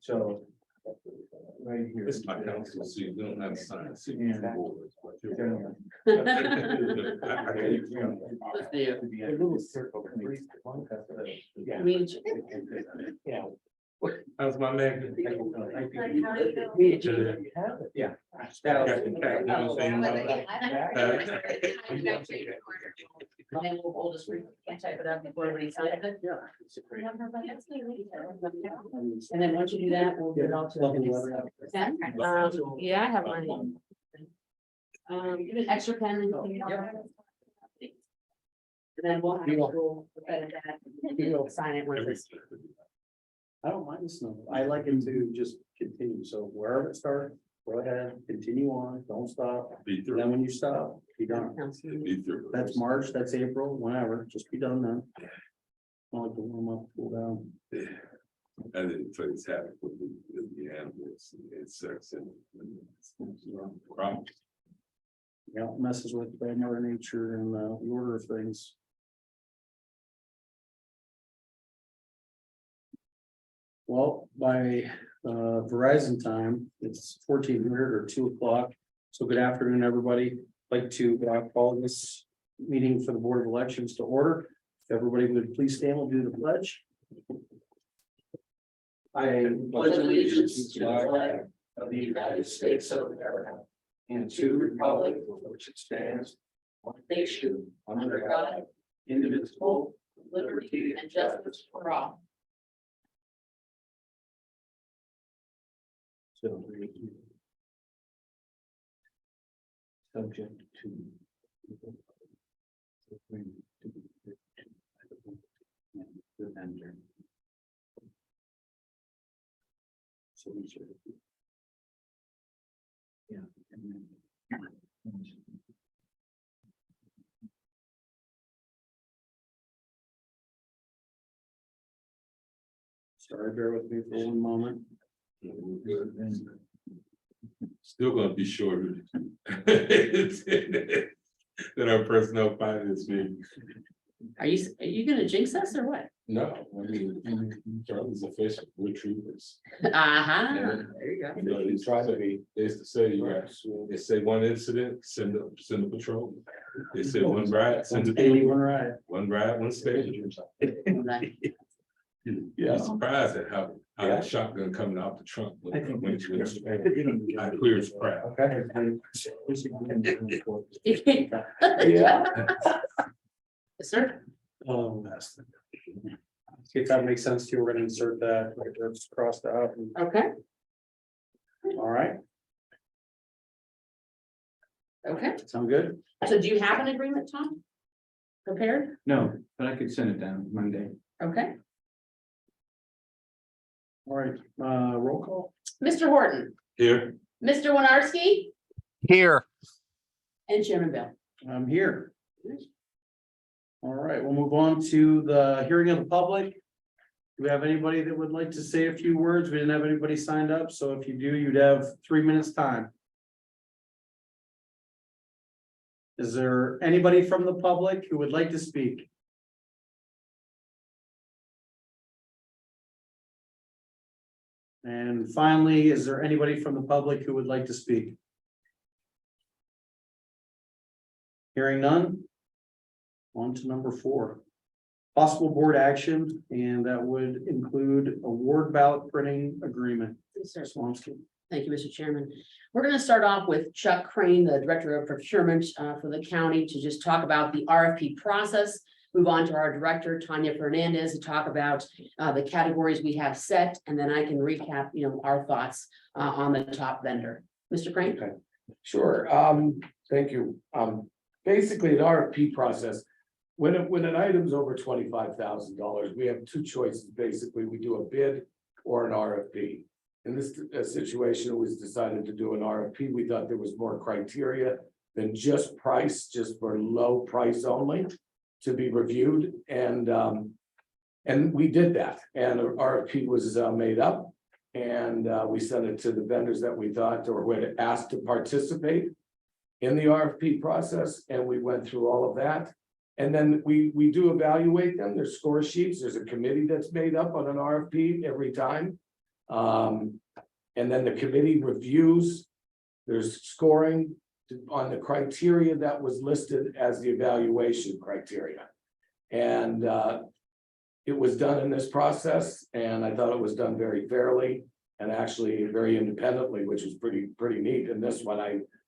So. Right here. It's my council, so you don't have to sign it. So Yeah. A little circle. Yeah. Yeah. How's my man? Yeah. And then we'll just type it up before everybody signs it. And then once you do that, we'll get it all to. Yeah, I have mine. Give an extra pen. And then we'll have to sign it when it's. I don't mind the snow. I like it to just continue. So wherever it starts, go ahead, continue on, don't stop. Be And through. then when you stop, be done. Be through. That's March, that's April, whenever, just be done then. I like to warm up, cool down. And then plays havoc with the animals, and insects and. Problem. Yeah, it messes with Mother Nature and the order of things. Well, by Verizon time, it's 1400 or 2 o'clock. So good afternoon, everybody. Like to call this meeting for the Board of Elections to order. If everybody would please stand, we'll do the pledge. I pledge allegiance to the flag of the United States of America and to the republic for which it stands, one nation, under God, indivisible, Liberty and justice for all. So. Subject to. The vendor. So we should. Yeah. And then. Sorry, bear with me for one moment. Still gonna be shorter. Than our personnel finance meeting. Are you gonna jinx us or what? No, I mean, Charlie's official, we're troopers. Uh-huh, Yeah. there you go. You know, they try to be, they used to say, you got, they say one incident, send a patrol. They said one ride, send a Daily one ride. one ride, one station. Yeah, surprised at how that shotgun coming out the trunk. I think. I clear as crap. Okay. Yeah. Sir, See if that makes sense to you. We're gonna insert that, like, let's cross that out. okay, All right, okay. sound good? So do you have an agreement, Tom? Prepared? No, but I could send it down Monday. Okay. All right, roll call. Mr. Horton, Here, Mr. Winarski, Here, and Chairman Bill. I'm here. All right, we'll move on to the hearing of the public. Do we have anybody that would like to say a few words? We didn't have anybody signed up, so if you do, you'd have 3 minutes time. Is there anybody from the public who would like to speak? And finally, is there anybody from the public who would like to speak? Hearing none. On to number 4. Possible board action, and that would include a ward ballot printing agreement. Yes, sir. Swamsky. Thank you, Mr. Chairman. We're going to start off with Chuck Crane, the Director of Procurement for the county, to just talk about the RFP process. Move on to our Director, Tanya Fernandez, to talk about the categories we have set, and then I can recap, our thoughts on the top vendor. Mr. Crane? Okay, sure. Thank you. Basically, the RFP process, when an item's over $25,000, we have 2 choices. Basically, we do a bid or an RFP. In this situation, it was decided to do an RFP. We thought there was more criteria than just price, just for low price only to be reviewed. And we did that. And an RFP was made up. And we sent it to the vendors that we thought or who had asked to participate in the RFP process. And we went through all of that. And then we do evaluate them. There's score sheets. There's a committee that's made up on an RFP every time. And then the committee reviews. There's scoring on the criteria that was listed as the evaluation criteria. And it was done in this process, and I thought it was done very fairly and actually very independently, which is pretty neat. And this one,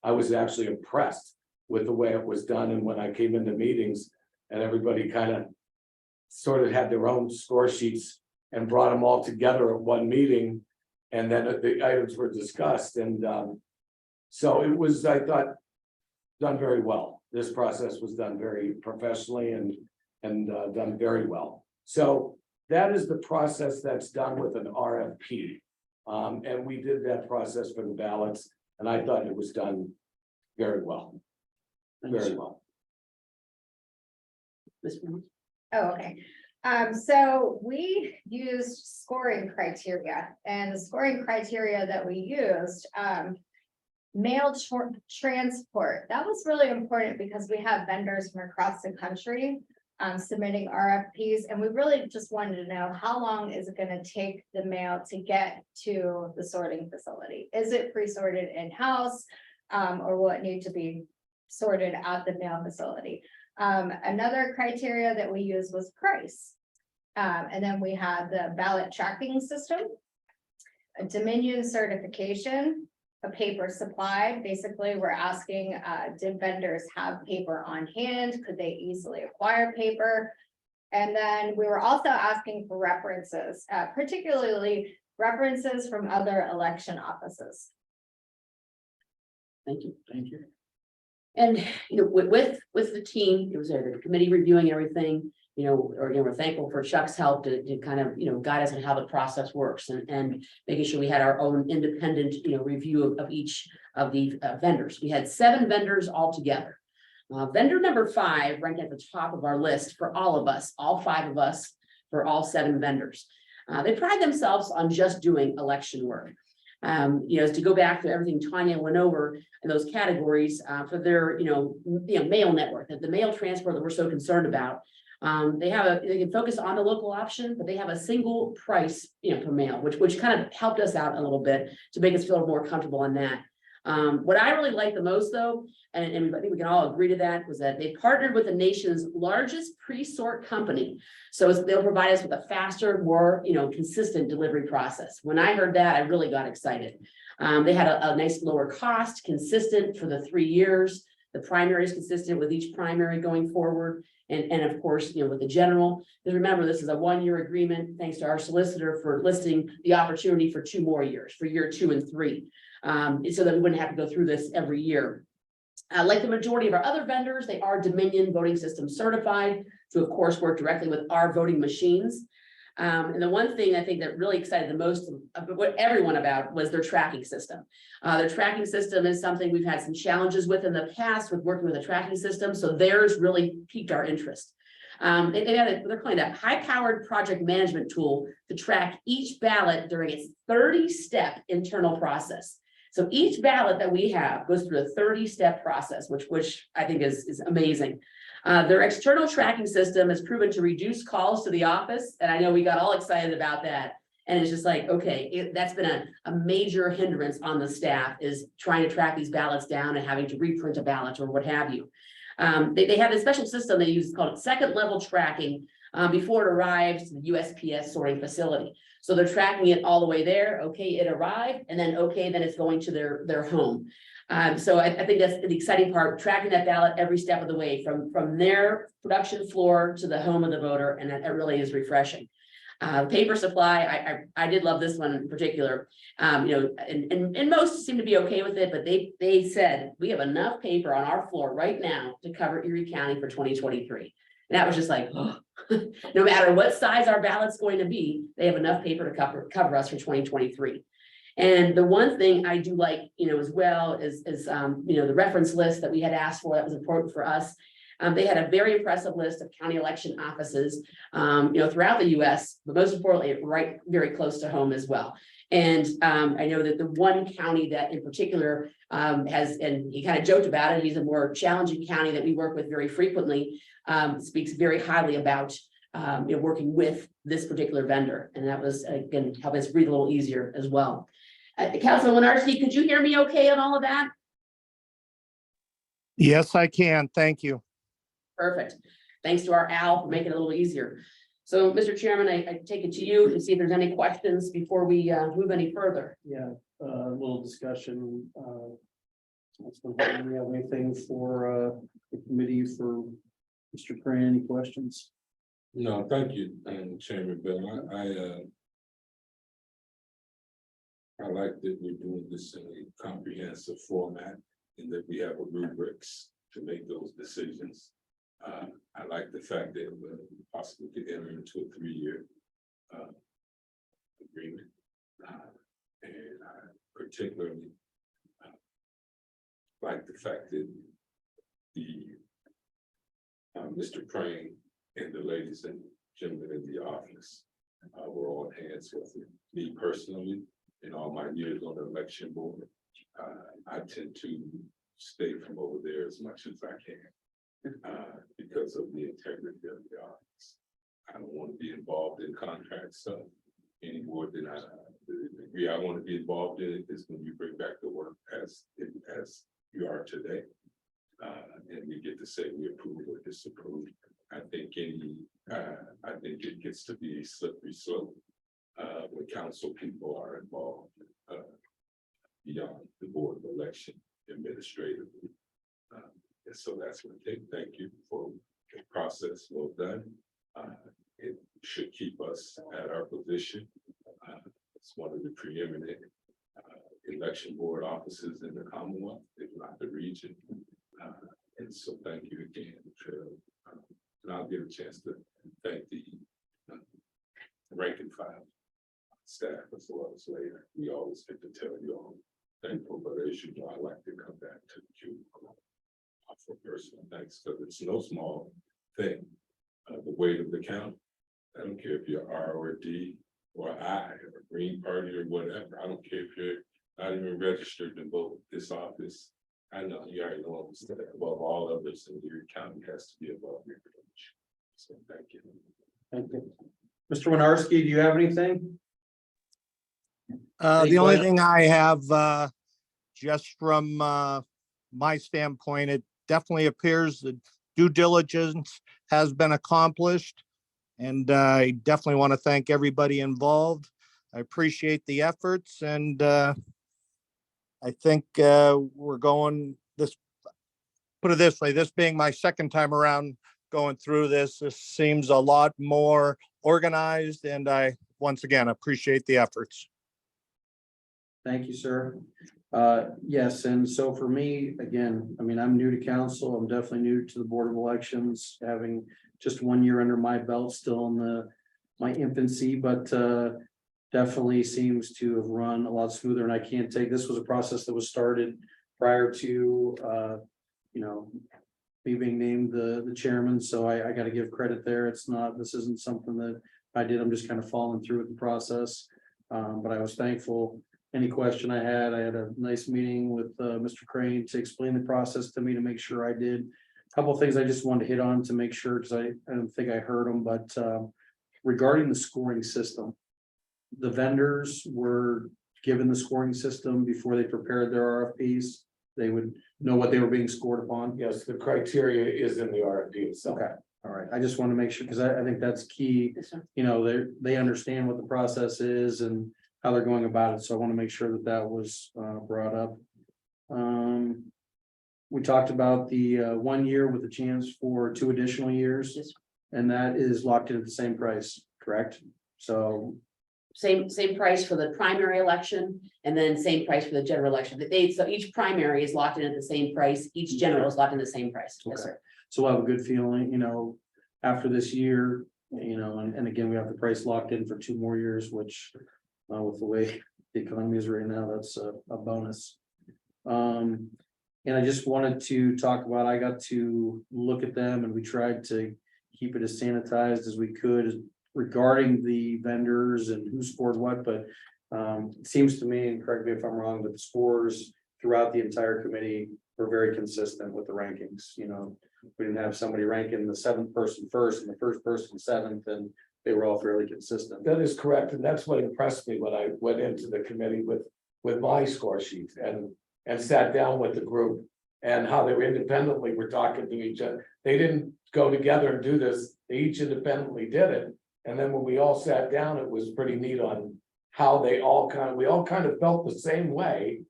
I was actually impressed with the way it was done. And when I came into meetings and everybody kind of sort of had their own score sheets and brought them all together at one meeting, and then the items were discussed. And so it was, I thought, done very well. This process was done very professionally and done very well. So that is the process that's done with an RFP. And we did that process for the ballots, and I thought it was done very well. Very well. Ms. Reynolds? Oh, okay. So we used scoring criteria, and the scoring criteria that we used, mail transport. That was really important because we have vendors from across the country submitting RFPs, and we really just wanted to know how long is it going to take the mail to get to the sorting facility? Is it pre-sorted in-house, or will it need to be sorted at the mail facility? Another criteria that we used was price. And then we had the ballot tracking system, a Dominion certification, a paper supply. Basically, we're asking, did vendors have paper on hand? Could they easily acquire paper? And then we were also asking for references, particularly references from other election offices. Thank you. Thank you. And, with the team, it was the committee reviewing everything, we're thankful for Chuck's help to kind of, guide us on how the process works and making sure we had our own independent, review of each of the vendors. We had 7 vendors altogether. Vendor number 5 ranked at the top of our list for all of us, all 5 of us, for all 7 vendors. They pride themselves on just doing election work. To go back to everything Tanya went over in those categories for their, mail network, that the mail transport that we're so concerned about. They can focus on the local option, but they have a single price, per mail, which kind of helped us out a little bit to make us feel more comfortable on that. What I really like the most though, and I think we can all agree to that, was that they partnered with the nation's largest pre-sort company. So they'll provide us with a faster, more, consistent delivery process. When I heard that, I really got excited. They had a nice lower cost, consistent for the 3 years. The primary is consistent with each primary going forward. And of course, with the general, because remember, this is a 1-year agreement, thanks to our solicitor for listing the opportunity for 2 more years, for year 2 and 3. So that we wouldn't have to go through this every year. Like the majority of our other vendors, they are Dominion voting system certified to, of course, work directly with our voting machines. And the one thing I think that really excited the most of what everyone about was their tracking system. Their tracking system is something we've had some challenges with in the past with working with a tracking system. So theirs really piqued our interest. They're calling it a high-powered project management tool to track each ballot during its 30-step internal process. So each ballot that we have goes through a 30-step process, which I think is amazing. Their external tracking system has proven to reduce calls to the office. And I know we got all excited about that. And it's just like, okay, that's been a major hindrance on the staff, is trying to track these ballots down and having to reprint a ballot or what have you. They have a special system they use called second level tracking before it arrives to the USPS sorting facility. So they're tracking it all the way there. Okay, it arrived, and then then it's going to their home. So I think that's the exciting part, tracking that ballot every step of the way from their production floor to the home of the voter, and that really is refreshing. Paper supply, I did love this one in particular. And most seem to be okay with it, but they said we have enough paper on our floor right now to cover Erie County for 2023. And that was just like, oh, no matter what size our ballot's going to be, they have enough paper to cover us for 2023. And the one thing I do like, as well is the reference list that we had asked for that was important for us. They had a very impressive list of county election offices, throughout the US, but most importantly, right very close to home as well. And I know that the one county that in particular has, and he kind of joked about it, he's a more challenging county that we work with very frequently, speaks very highly about working with this particular vendor. And that was, again, help us breathe a little easier as well. Councilman Winarski, could you hear me okay on all of that? Yes, I can. Thank you. Perfect. Thanks to our Al for making it a little easier. So, Mr. Chairman, I take it to you to see if there's any questions before we move any further. Yeah, a little discussion. Do you have anything for the committee for Mr. Crane? Any questions? No, thank you, Chairman Bill. I like that we're doing this in a comprehensive format and that we have a rubrics to make those decisions. I like the fact that we're possibly could enter into a 3-year agreement. And I particularly like the fact that the Mr. Crane and the ladies and gentlemen in the office were all hands with it. Me personally, in all my years on the election board, I tend to stay from over there as much as I can because of the integrity of the office. I don't want to be involved in contract stuff any more than the degree I want to be involved in it is when you bring back the work as you are today. And we get to say we approve or disapprove. I think it gets to be a slippery slope when council people are involved beyond the board of election administratively. And so that's what thank you for the process well done. It should keep us at our position. It's one of the preeminent election board offices in the Commonwealth, if not the region. And so thank you again. And I'll get a chance to thank the rank and file staff as well as later. We always get to tell you all thankful, but as you know, I like to come back to the cubicle for personal thanks because it's no small thing. The weight of the county. I don't care if you're R or D or I or Green Party or whatever. I don't care if you're not even registered to vote this office. I know you already know that above all others, and your county has to be above your village. So thank you. Thank you. Mr. Winarski, do you have anything? The only thing I have, just from my standpoint, it definitely appears that due diligence has been accomplished. And I definitely want to thank everybody involved. I appreciate the efforts and I think we're going this, put it this way, this being my second time around going through this seems a lot more organized and I, once again, appreciate the efforts. Thank you, sir. Yes, and so for me, again, I mean, I'm new to council. I'm definitely new to the Board of Elections, having just 1 year under my belt, still in my infancy, but definitely seems to have run a lot smoother. And I can't take, this was a process that was started prior to me being named the chairman. So I got to give credit there. It's not, this isn't something that I did. I'm just kind of following through with the process. But I was thankful. Any question I had a nice meeting with Mr. Crane to explain the process to me to make sure I did. A couple of things I just wanted to hit on to make sure, because I don't think I heard them, but regarding the scoring system, the vendors were given the scoring system before they prepared their RFPs. They would know what they were being scored upon. Yes, the criteria is in the RFP itself. Okay, all right. I just want to make sure, because I think that's key. Yes, sir. You know, they understand what the process is and how they're going about it. So I want to make sure that that was brought up. We talked about the 1 year with a chance for 2 additional years. Yes. And that is locked in at the same price, correct? So, Same price for the primary election and then same price for the general election. So each primary is locked in at the same price. Each general is locked in the same price. Yes, Okay. sir. so we'll have a good feeling, after this year, and again, we have the price locked in for 2 more years, which with the way the economy is right now, that's a bonus. And I just wanted to talk about, I got to look at them and we tried to keep it as sanitized as we could regarding the vendors and who scored what, but it seems to me, and correct me if I'm wrong, but the scores throughout the entire committee were very consistent with the rankings, we didn't have somebody ranking the seventh person first and the first person seventh, and they were all fairly consistent. That is correct, and that's what impressed me when I went into the committee with my score sheet and sat down with the group. And how they were independently were talking to each other. They didn't go together and do this, they each independently did it. And then when we all sat down, it was pretty neat on how we all kind of felt the same way.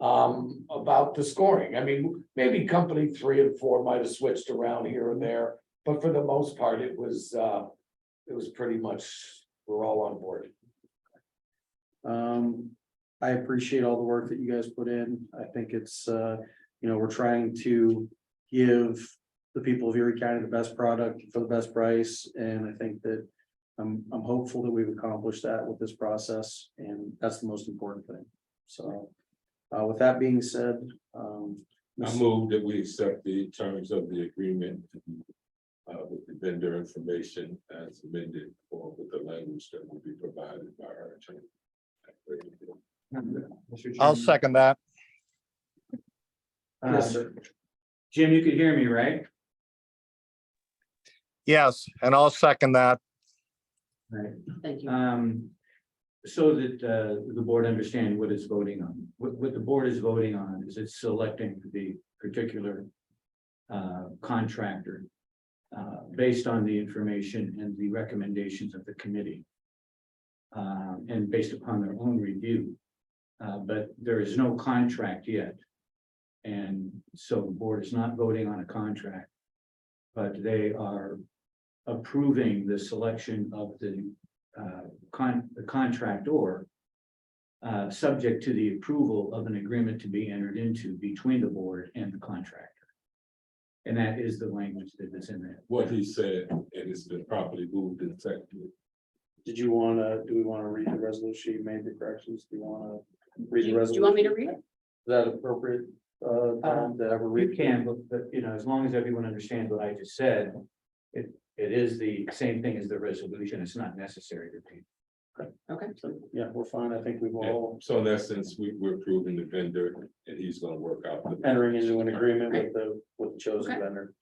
About the scoring. I mean, maybe company 3 and 4 might have switched around here and there, but for the most part, it was pretty much, we're all on board. I appreciate all the work that you guys put in. I think it's, we're trying to give the people of Erie County the best product for the best price, and I think that I'm hopeful that we've accomplished that with this process, and that's the most important thing. So, with that being said, I move that we accept the terms of the agreement. With the vendor information as amended, or with the language that will be provided by our attorney. I'll second that. Yes, sir. Jim, you could hear me, right? Yes, and I'll second that. Right. Thank you. So that the board understand what it's voting on. What the board is voting on is it's selecting the particular contractor based on the information and the recommendations of the committee. And based upon their own review. But there is no contract yet. And so the board is not voting on a contract, but they are approving the selection of the contractor, subject to the approval of an agreement to be entered into between the board and the contractor. And that is the language that is in there. What he said, and it's been properly moved and seconded. Do we want to read the resolution? You made the corrections. Do you want to read the Do resolution? you want me to read it? Is that appropriate? Tom, to ever You read? can, but as long as everyone understands what I just said, it is the same thing as the resolution. It's not necessary to repeat. Okay. So, yeah, we're fine. I think we've all So in that sense, we're approving the vendor and he's gonna work out. entering into an agreement with the chosen Okay. vendor.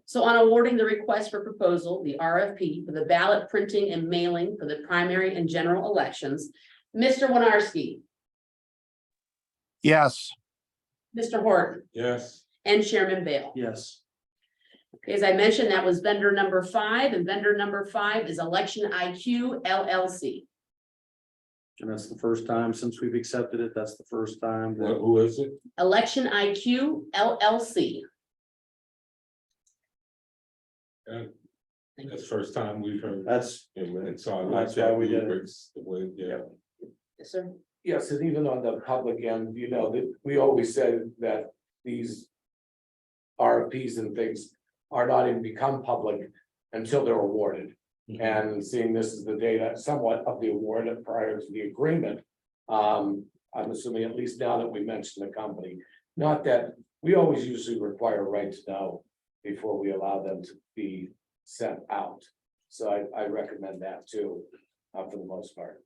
So on awarding the request for proposal, the RFP for the ballot printing and mailing for the primary and general elections, Mr. Winarski, Yes, Mr. Horton, Yes, and Chairman Bale. Yes. Okay, as I mentioned, that was vendor number 5, and vendor number 5 is Election IQ LLC. And that's the first time since we've accepted it. That's the first time. that- who is it? Election IQ LLC. That's the first time we've heard. That's, And so I like That's why that we did it. rubrics, the way, yeah. Yes, sir. Yes, and even on the public end, that we always said that these RFPs and things are not even become public until they're awarded. And seeing this is the data somewhat of the award prior to the agreement. I'm assuming at least now that we mentioned the company, not that we always usually require right to know before we allow them to be sent out. So I recommend that too, for the most part.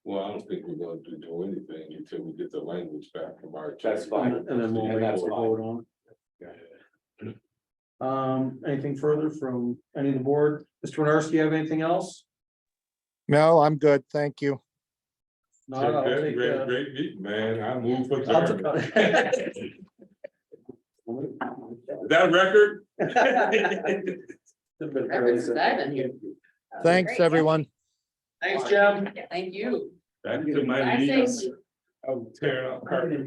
Well, I don't think we're going to do anything until we get the language back from our. attorney. That's fine. and then we'll And make a that's fine. vote on it. Anything further from any of the board? Mr. Winarski, you have anything else? no, I'm good. Thank you. Not, I'll take, Great meeting, man. I move for I'll adjournment. Is take- that a record? Records diving here. Thanks, Great. everyone. Thanks, Jim. Thank you. Back to my I knees. think- I'm tearing up carpet.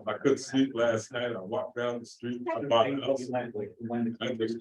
I couldn't sleep last night. I walked down the street. I bought a house. I just